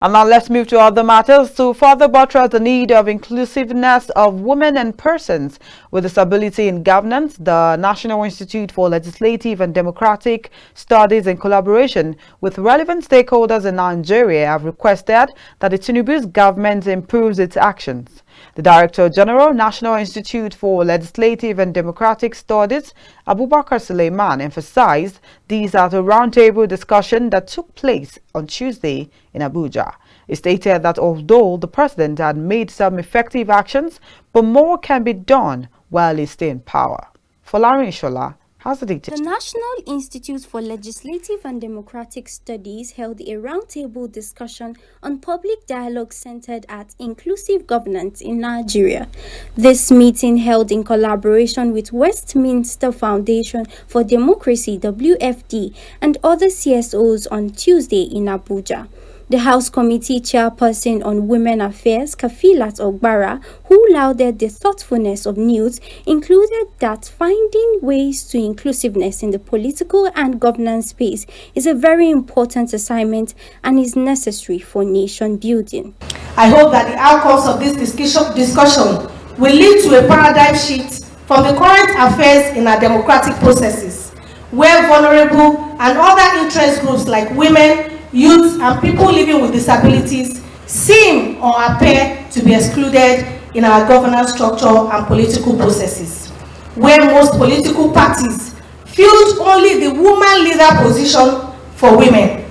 And now let's move to other matters to further buttress the need of inclusiveness of women and persons with disability in governance. The National Institute for Legislative and Democratic Studies, in collaboration with relevant stakeholders in Nigeria, have requested that the Tinubu's government improves its actions. The Director General, National Institute for Legislative and Democratic Studies, Abubakar Suleiman, emphasized these at a roundtable discussion that took place on Tuesday in Abuja. He stated that although the president had made some effective actions, but more can be done while he stays in power. Folarin Shola has the details. The National Institute for Legislative and Democratic Studies held a roundtable discussion on public dialogue centered at inclusive governance in Nigeria. This meeting, held in collaboration with Westminster Foundation for Democracy (WFD) and other CSOs on Tuesday in Abuja. The House Committee Chairperson on Women Affairs, Kafilat Ogbara, who lauded the thoughtfulness of NILDS, included that finding ways to inclusiveness in the political and governance space is a very important assignment and is necessary for nation building. I hope that the outcomes of this discussion will lead to a paradigm shift from the current affairs in our democratic processes, where vulnerable and other interest groups like women, youth, and people living with disabilities seem or appear to be excluded in our governance structure and political processes, where most political parties field only the woman leader position for women,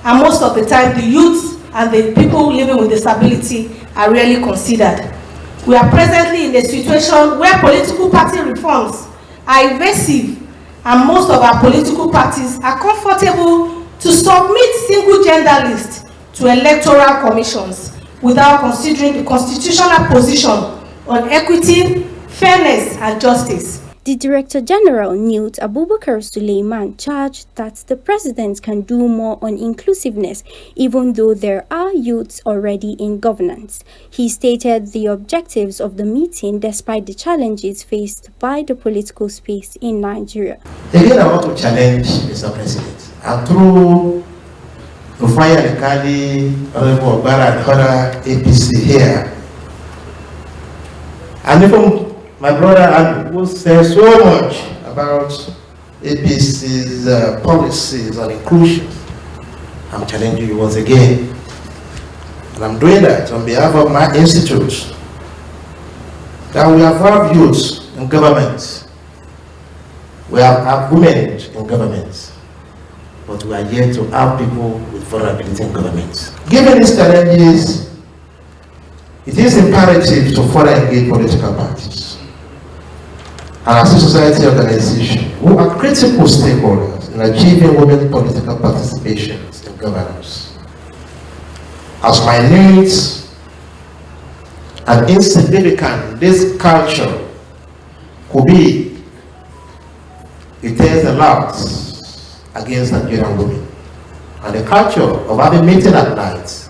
and most of the time the youth and the people living with disability are rarely considered. We are presently in a situation where political party reforms are evasive, and most of our political parties are comfortable to submit single gender lists to electoral commissions without considering the constitutional position on equity, fairness, and justice. The Director General, NILDS, Abubakar Suleiman, charged that the President can do more on inclusiveness, even though there are youths already in governance. He stated the objectives of the meeting despite the challenges faced by the political space in Nigeria. Again, I want to challenge Mr. President. And through Rufai Alikali, Honorable Ogbara, and other APC here, and even my brother Andrew, who says so much about APC's policies on inclusion, I'm challenging you once again. And I'm doing that on behalf of my institute, that we have youth in government, we have women in government, but we are yet to have people with vulnerability in government. Given these challenges, it is imperative to further engage political parties and civil society organizations who are critical stakeholders in achieving women's political participation in governance. As minute and insignificant this culture could be, it takes a lot against Nigerian women. And the culture of having meeting at night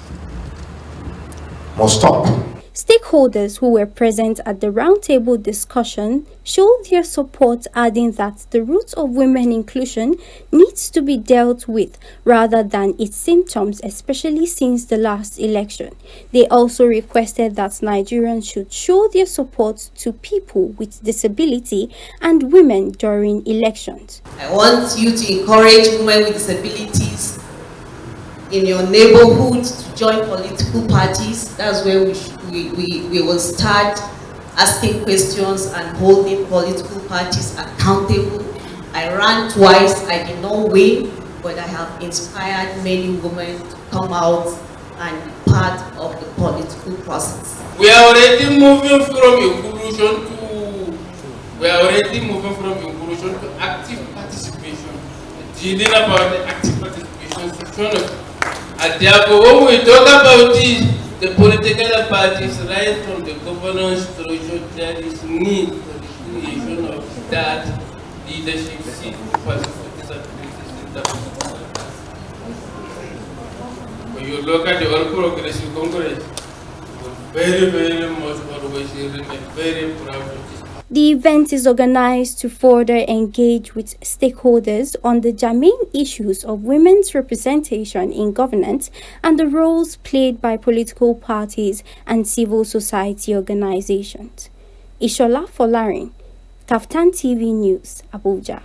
must stop. Stakeholders who were present at the roundtable discussion showed their support, adding that the roots of women inclusion needs to be dealt with rather than its symptoms, especially since the last election. They also requested that Nigerians should show their support to people with disability and women during elections. I want you to encourage women with disabilities in your neighborhood to join political parties. That's where we will start asking questions and holding political parties accountable. I ran twice, I did not win, but I have inspired many women to come out and be part of the political process. We are already moving from inclusion to active participation. Dealing about the active participation section. And therefore, when we talk about the political parties right from the governance structure, there is need for the creation of that leadership seat for disabilities in the when you look at the All Progressive Congress, very much always remain very proud of this. The event is organized to further engage with stakeholders on the germane issues of women's representation in governance and the roles played by political parties and civil society organizations. Ishola Folarin, KAFTAN TV News, Abuja.